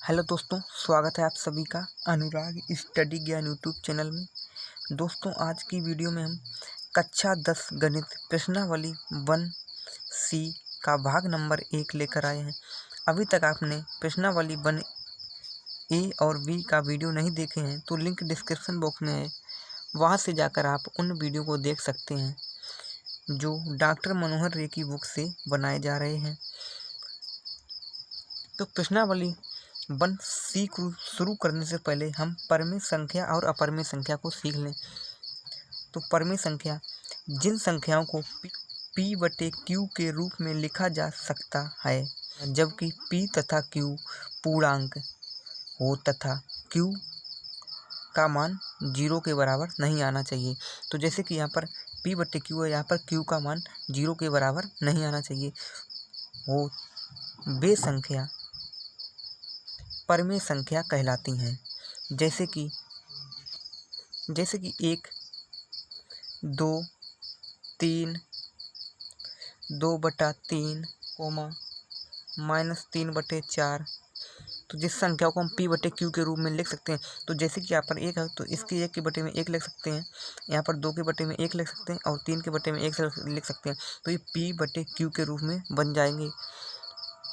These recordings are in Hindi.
हेलो दोस्तों, स्वागत है आप सभी का अनुराग स्टडी ज्ञान यूट्यूब चैनल में। दोस्तों, आज की वीडियो में हम कक्षा 10 गणित प्रश्नावली 1C का भाग नंबर 1 लेकर आए हैं। अभी तक आपने प्रश्नावली 1A और B का वीडियो नहीं देखे हैं तो लिंक डिस्क्रिप्शन बॉक्स में है, वहां से जाकर आप उन वीडियो को देख सकते हैं जो डॉक्टर मनोहर रे की बुक से बनाए जा रहे हैं। तो प्रश्नावली 1C को शुरू करने से पहले हम परिमेय संख्या और अपरिमेय संख्या को सीख लें। तो परिमेय संख्या जिन संख्याओं को P/Q के रूप में लिखा जा सकता है, जबकि P तथा Q पूर्णांक हो तथा Q का मान 0 के बराबर नहीं आना चाहिए। तो जैसे कि यहाँ पर P/Q है, यहाँ पर Q का मान 0 के बराबर नहीं आना चाहिए। वो वे संख्या परिमेय संख्या कहलाती हैं। जैसे कि 1, 2, 3, 2/3, -3/4। तो जिस संख्या को हम P/Q के रूप में लिख सकते हैं, तो जैसे कि यहाँ पर 1 है तो इसके 1 के बटे में 1 लिख सकते हैं, यहाँ पर 2 के बटे में 1 लिख सकते हैं और 3 के बटे में 1 लिख सकते हैं। तो ये P/Q के रूप में बन जाएंगे।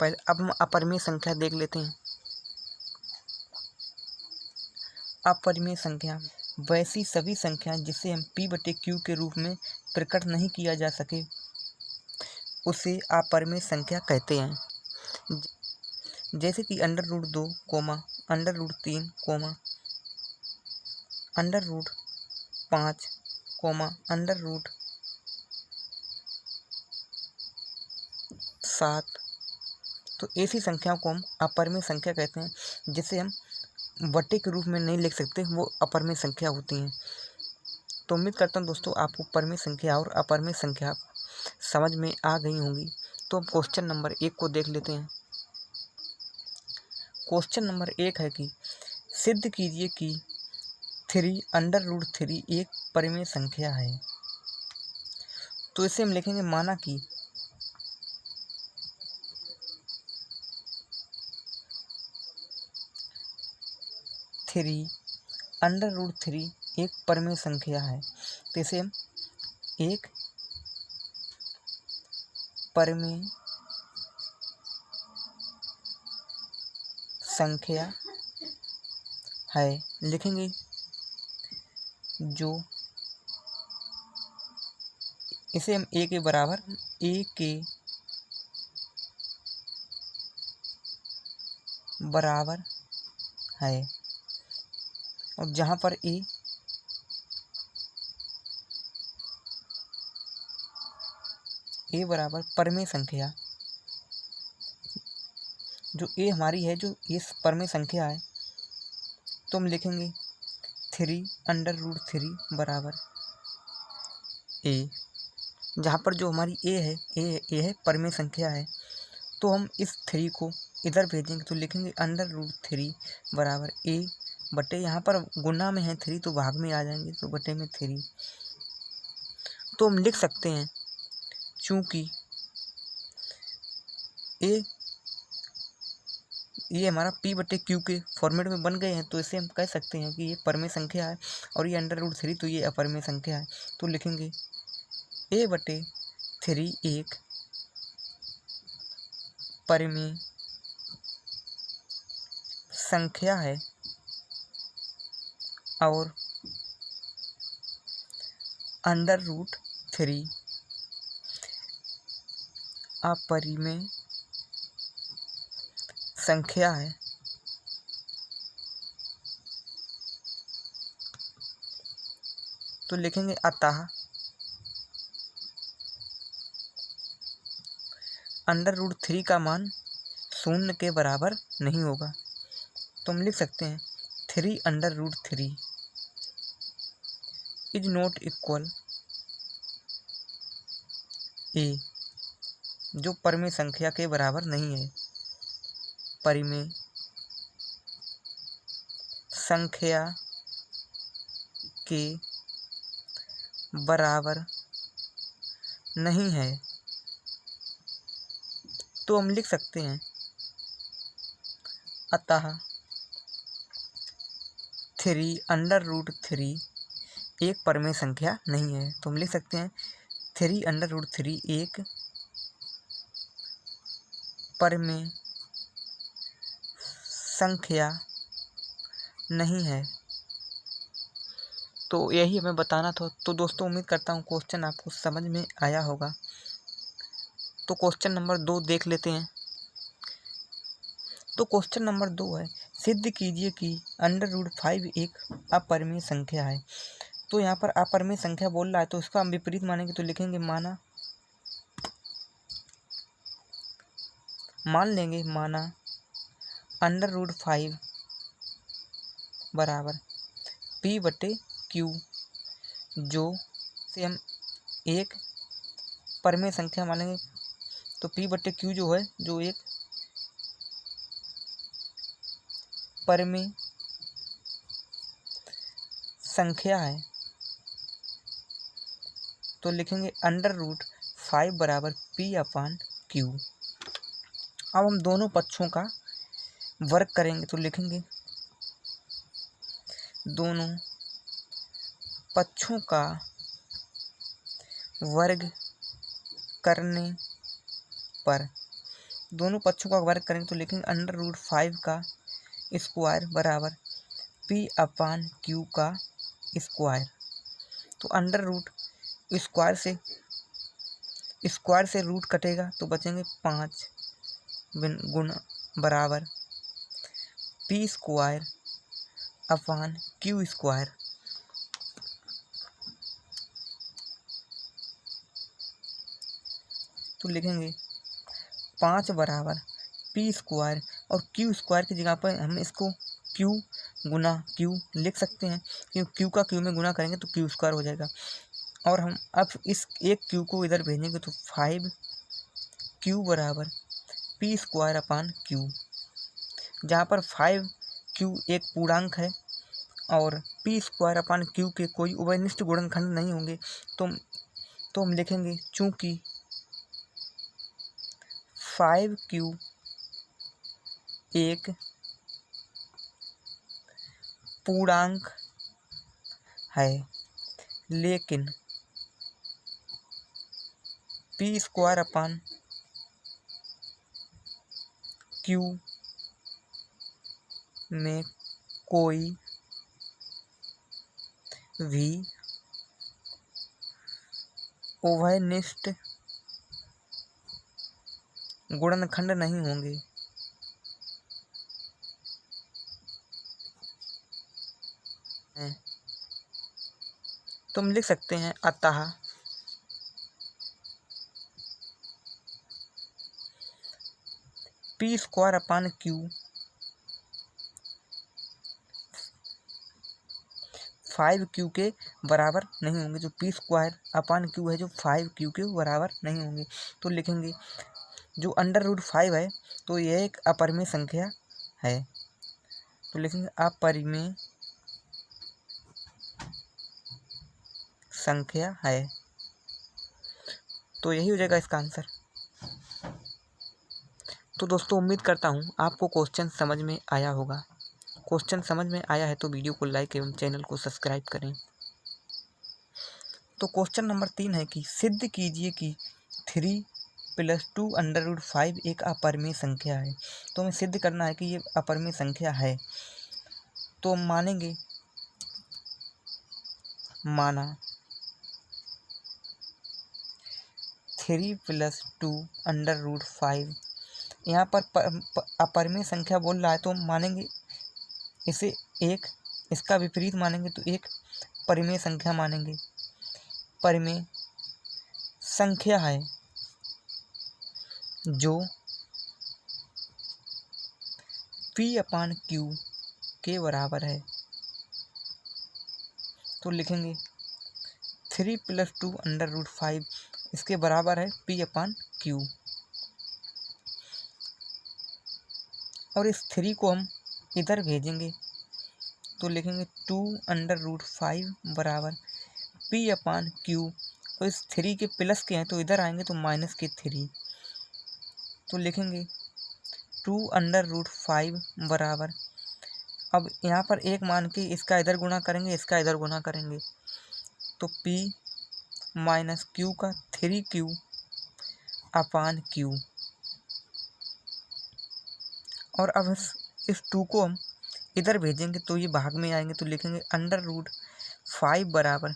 पहले अब हम अपरिमेय संख्या देख लेते हैं। अपरिमेय संख्या वैसी सभी संख्याएं जिसे हम P/Q के रूप में प्रकट नहीं किया जा सके उसे अपरिमेय संख्या कहते हैं। जैसे कि √2, √3, √5, √7। तो ऐसी संख्याओं को हम अपरिमेय संख्या कहते हैं, जिसे हम बटे के रूप में नहीं लिख सकते, वो अपरिमेय संख्या होती हैं। तो उम्मीद करता हूँ दोस्तों आपको परिमेय संख्या और अपरिमेय संख्या समझ में आ गई होंगी। तो अब क्वेश्चन नंबर 1 को देख लेते हैं। क्वेश्चन नंबर 1 है कि सिद्ध कीजिए कि 3√3 एक परिमेय संख्या है। तो इसे हम लिखेंगे, माना कि 3√3 एक परिमेय संख्या है। तो इसे हम एक परिमेय संख्या है लिखेंगे, जो इसे हम a के बराबर है, और जहाँ पर a बराबर परिमेय संख्या, जो a हमारी है, जो ये परिमेय संख्या है, तो हम लिखेंगे 3√3 बराबर a। जहाँ पर जो हमारी a है परिमेय संख्या है, तो हम इस 3 को इधर भेजेंगे तो लिखेंगे √3 बराबर a बटे, यहाँ पर गुना में है 3 तो भाग में आ जाएंगे, तो बटे में 3। तो हम लिख सकते हैं, चूँकि ये हमारा P/Q के फॉर्मेट में बन गए हैं, तो इसे हम कह सकते हैं कि ये परिमेय संख्या है, और ये √3 तो ये अपरिमेय संख्या है। तो लिखेंगे a/3 एक परिमेय संख्या है और √3 अपरिमेय संख्या है। तो लिखेंगे, अतः √3 का मान 0 के बराबर नहीं होगा। तो हम लिख सकते हैं 3√3 इज नॉट इक्वल a, जो परिमेय संख्या के बराबर नहीं है। परिमेय संख्या के बराबर नहीं है। तो हम लिख सकते हैं अतः 3√3 एक परिमेय संख्या नहीं है। तो हम लिख सकते हैं 3√3 एक परिमेय संख्या नहीं है। तो यही हमें बताना था। तो दोस्तों उम्मीद करता हूँ क्वेश्चन आपको समझ में आया होगा। तो क्वेश्चन नंबर 2 देख लेते हैं। तो क्वेश्चन नंबर 2 है, सिद्ध कीजिए कि √5 एक अपरिमेय संख्या है। तो यहाँ पर अपरिमेय संख्या बोल रहा है, तो इसका हम विपरीत मानेंगे तो लिखेंगे मान लेंगे √5 बराबर P/Q, जो से हम एक परिमेय संख्या मानेंगे। तो P/Q जो है, जो एक परिमेय संख्या है, तो लिखेंगे √5 बराबर P/Q। अब हम दोनों पक्षों का वर्ग करेंगे तो लिखेंगे दोनों पक्षों का वर्ग करने पर, दोनों पक्षों का वर्ग करेंगे तो लिखेंगे √5 का स्क्वायर बराबर P/Q का स्क्वायर। तो स्क्वायर से रूट कटेगा तो बचेंगे 5 गुना बराबर P²/Q²। तो लिखेंगे 5 बराबर P² और Q² की जगह पर हम इसको Q गुना Q लिख सकते हैं, क्योंकि Q का Q में गुना करेंगे तो Q² हो जाएगा। और हम अब इस एक Q को इधर भेजेंगे तो 5Q बराबर P²/Q, जहाँ पर 5Q एक पूर्णांक है और P²/Q के कोई उभयनिष्ठ गुणनखंड नहीं होंगे। तो हम लिखेंगे चूँकि 5Q एक पूर्णांक है, लेकिन P²/Q में कोई भी उभयनिष्ठ गुणनखंड नहीं होंगे। तो हम लिख सकते हैं अतः P²/Q 5Q के बराबर नहीं होंगे। जो P²/Q है, जो 5Q के बराबर नहीं होंगे। तो लिखेंगे जो √5 है, तो यह एक अपरिमेय संख्या है। तो लिखेंगे अपरिमेय संख्या है। तो यही हो जाएगा इसका आंसर। तो दोस्तों उम्मीद करता हूँ आपको क्वेश्चन समझ में आया होगा। क्वेश्चन समझ में आया है तो वीडियो को लाइक एवं चैनल को सब्सक्राइब करें। तो क्वेश्चन नंबर 3 है कि सिद्ध कीजिए कि 3+2 √5 एक अपरिमेय संख्या है। तो हमें सिद्ध करना है कि ये अपरिमेय संख्या है। तो मानेंगे 3+2 √5, यहाँ पर अपरिमेय संख्या बोल रहा है, तो मानेंगे इसे एक, इसका विपरीत मानेंगे तो एक परिमेय संख्या मानेंगे। परिमेय संख्या है जो P/Q के बराबर है। तो लिखेंगे 3+2 √5 इसके बराबर है P/Q। और इस 3 को हम इधर भेजेंगे तो लिखेंगे 2 √5 बराबर P/Q। तो इस 3 के प्लस के हैं तो इधर आएंगे तो माइनस के 3। तो लिखेंगे 2√5 बराबर, अब यहाँ पर एक मान के इसका इधर गुणा करेंगे, इसका इधर गुणा करेंगे, तो p माइनस क्यू का 3q अपान क्यू। और अब इस 2 को हम इधर भेजेंगे तो ये भाग में आएंगे, तो लिखेंगे √5 बराबर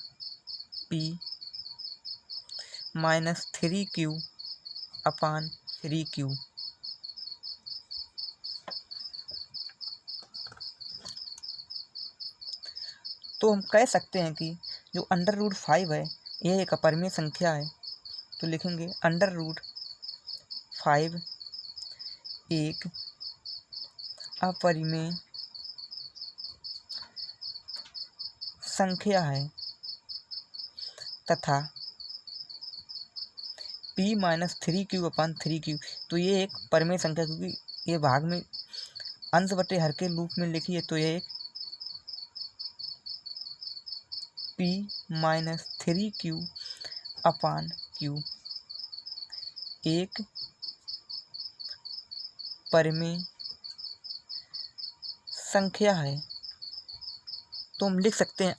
p माइनस 3q अपान 3q। तो हम कह सकते हैं कि जो √5 है यह एक अपरिमेय संख्या है, तो लिखेंगे √5 एक अपरिमेय संख्या है तथा p माइनस 3q अपान 3q, तो ये एक परिमेय संख्या, क्योंकि ये भाग में अंश बटे हर के रूप में लिखी है, तो ये एक p माइनस 3q अपान q एक परिमेय संख्या है। तो हम लिख सकते हैं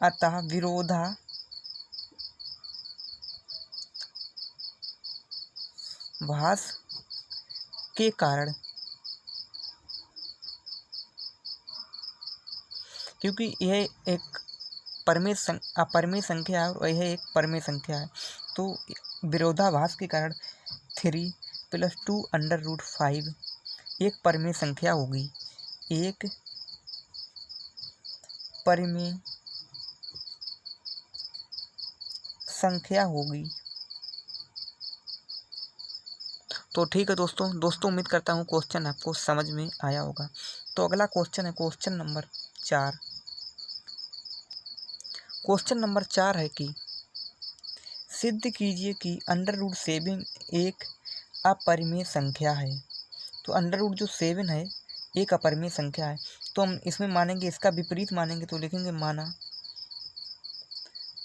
अतः विरोधाभास के कारण, क्योंकि यह एक अपरिमेय संख्या है और यह एक परिमेय संख्या है, तो विरोधाभास के कारण 3 + 2√5 एक परिमेय संख्या होगी, एक परिमेय संख्या होगी। तो ठीक है दोस्तों उम्मीद करता हूँ क्वेश्चन आपको समझ में आया होगा। तो अगला क्वेश्चन है क्वेश्चन नंबर 4। क्वेश्चन नंबर 4 है कि सिद्ध कीजिए कि √7 एक अपरिमेय संख्या है। तो √7 है एक अपरिमेय संख्या है, तो हम इसमें मानेंगे, इसका विपरीत मानेंगे, तो लिखेंगे माना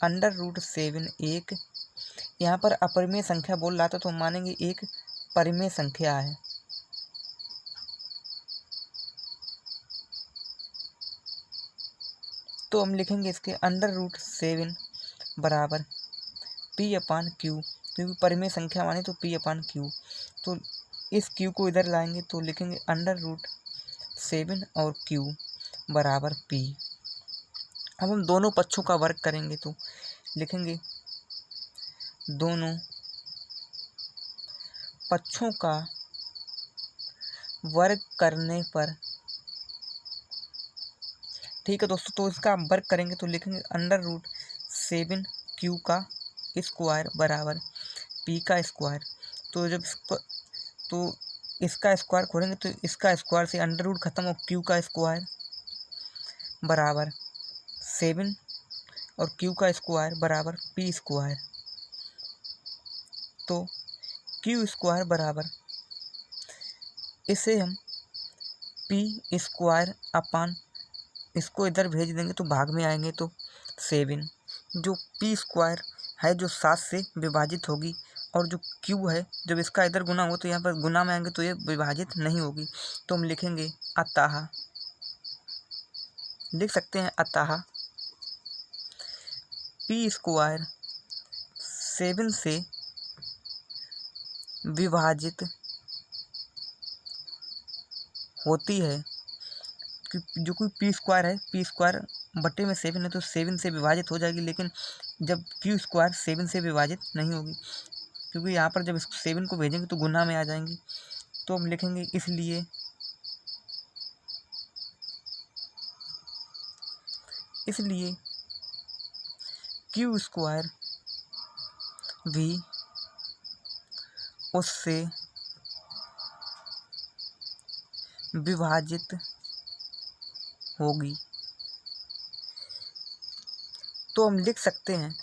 √7 एक, यहाँ पर अपरिमेय संख्या बोल रहा था तो हम मानेंगे एक परिमेय संख्या है। तो हम लिखेंगे इसके √7 बराबर p अपान क्यू, क्योंकि परिमेय संख्या माने तो p अपान क्यू। तो इस q को इधर लाएंगे तो लिखेंगे √7 और q बराबर p। अब हम दोनों पक्षों का वर्ग करेंगे, तो लिखेंगे दोनों पक्षों का वर्ग करने पर, ठीक है दोस्तों, तो इसका वर्ग करेंगे तो लिखेंगे √7 q का स्क्वायर बराबर p का स्क्वायर। तो जब तो इसका स्क्वायर खोलेंगे तो इसका स्क्वायर से अंडर रूट खत्म, और q का स्क्वायर बराबर 7 और q का स्क्वायर बराबर p स्क्वायर। तो q स्क्वायर बराबर, इसे हम p स्क्वायर अपान, इसको इधर भेज देंगे तो भाग में आएंगे, तो 7 जो p स्क्वायर है जो 7 से विभाजित होगी, और जो q है जब इसका इधर गुना हो तो यहाँ पर गुना में आएंगे तो ये विभाजित नहीं होगी। तो हम लिखेंगे अतः, लिख सकते हैं अतः p स्क्वायर 7 से विभाजित होती है, कि जो कोई p स्क्वायर है, p स्क्वायर बटे में 7 है तो 7 से विभाजित हो जाएगी, लेकिन जब q स्क्वायर 7 से विभाजित नहीं होगी, क्योंकि यहाँ पर जब इस 7 को भेजेंगे तो गुना में आ जाएंगी। तो हम लिखेंगे इसलिए q स्क्वायर भी उससे विभाजित होगी। तो हम लिख सकते हैं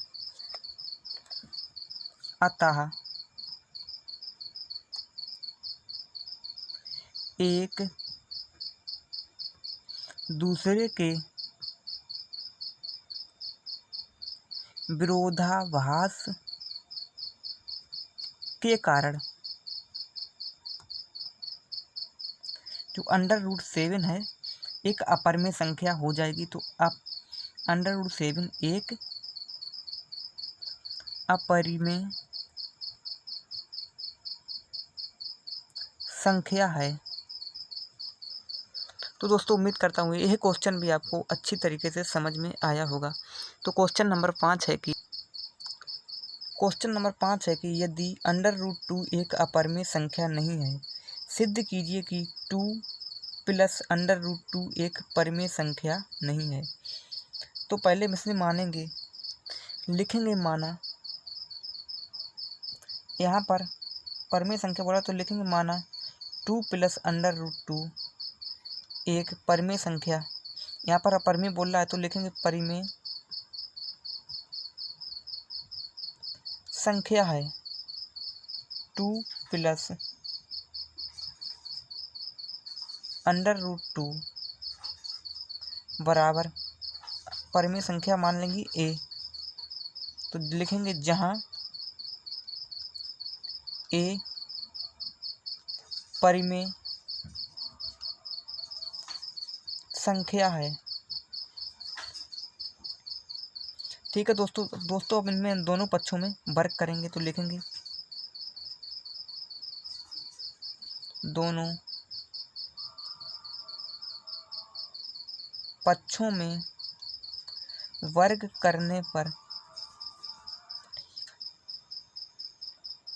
अतः एक दूसरे के विरोधाभास के कारण जो √7 है एक अपरिमेय संख्या हो जाएगी। तो अब √7 एक अपरिमेय संख्या है। तो दोस्तों उम्मीद करता हूँ यह क्वेश्चन भी आपको अच्छी तरीके से समझ में आया होगा। तो क्वेश्चन नंबर 5 है कि यदि √2 एक अपरिमेय संख्या नहीं है, सिद्ध कीजिए कि 2 + √2 एक परिमेय संख्या नहीं है। तो पहले हम इसमें मानेंगे, लिखेंगे माना, यहाँ पर परिमेय संख्या बोला तो लिखेंगे माना 2 + √2 एक परिमेय संख्या। यहाँ पर अपरिमेय बोल रहा है तो लिखेंगे परिमेय संख्या है। 2 + √2 बराबर परिमेय संख्या मान लेंगे a। तो लिखेंगे जहाँ a परिमेय संख्या है। ठीक है दोस्तों अब इनमें दोनों पक्षों में वर्ग करेंगे। तो लिखेंगे दोनों पक्षों में वर्ग करने पर,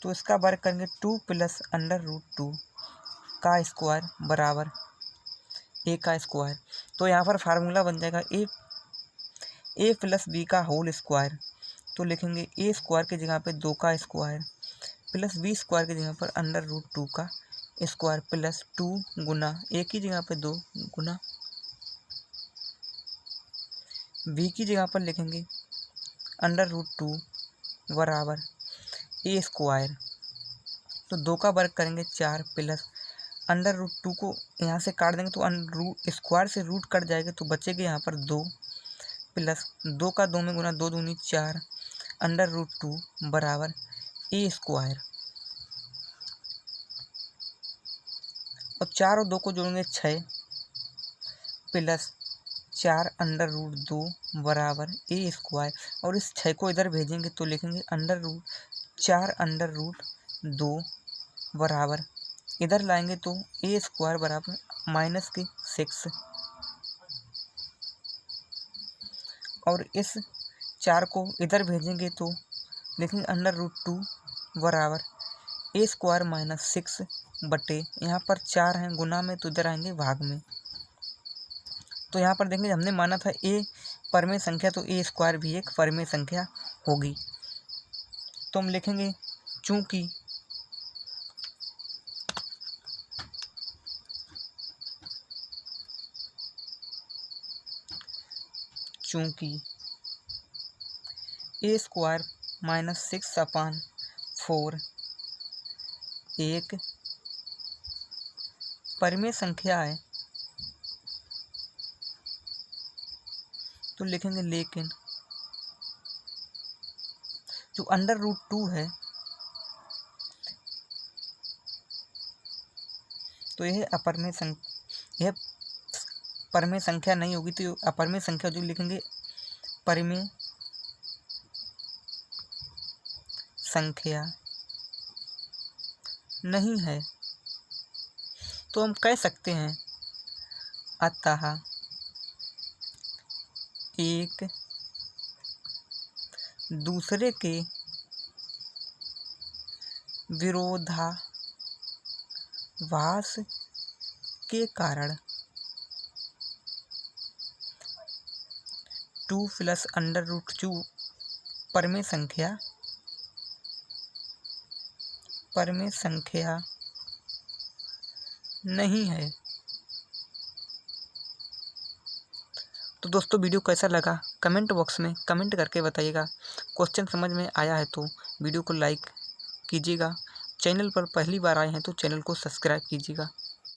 तो इसका वर्ग करेंगे 2 + √2 का स्क्वायर बराबर a का स्क्वायर। तो यहाँ पर फार्मूला बन जाएगा a + b का होल स्क्वायर। तो लिखेंगे a स्क्वायर की जगह पे 2 का स्क्वायर प्लस b स्क्वायर की जगह पर √2 का स्क्वायर प्लस 2 गुना a की जगह पे 2 गुना b की जगह पर लिखेंगे √2 बराबर a स्क्वायर। तो 2 का वर्ग करेंगे 4 प्लस √2 को यहाँ से काट देंगे तो स्क्वायर से रूट कट जाएगा तो बचेगा यहाँ पर 2 प्लस 2 का 2 में गुना 2 दूनी 4 √2 बराबर a स्क्वायर। और 4 और 2 को जोड़ेंगे 6 प्लस 4 √2 बराबर a स्क्वायर। और इस 6 को इधर भेजेंगे तो लिखेंगे √4 √2 बराबर, इधर लाएंगे तो a स्क्वायर बराबर -6। और इस 4 को इधर भेजेंगे तो लिखेंगे √2 बराबर a स्क्वायर -6 बटे, यहाँ पर 4 हैं गुना में तो इधर आएंगे भाग में। तो यहाँ पर देखेंगे हमने माना था a परिमेय संख्या, तो a स्क्वायर भी एक परिमेय संख्या होगी। तो हम लिखेंगे चूँकि a स्क्वायर -6/4 एक परिमेय संख्या है, तो लिखेंगे लेकिन जो √2 है तो यह परिमेय संख्या नहीं होगी। तो अपरिमेय संख्या जो लिखेंगे परिमेय संख्या नहीं है। तो हम कह सकते हैं अतः एक दूसरे के विरोधाभास के कारण 2 + √2 परिमेय संख्या नहीं है। तो दोस्तों वीडियो कैसा लगा कमेंट बॉक्स में कमेंट करके बताइएगा। क्वेश्चन समझ में आया है तो वीडियो को लाइक कीजिएगा। चैनल पर पहली बार आए हैं तो चैनल को सब्सक्राइब कीजिएगा।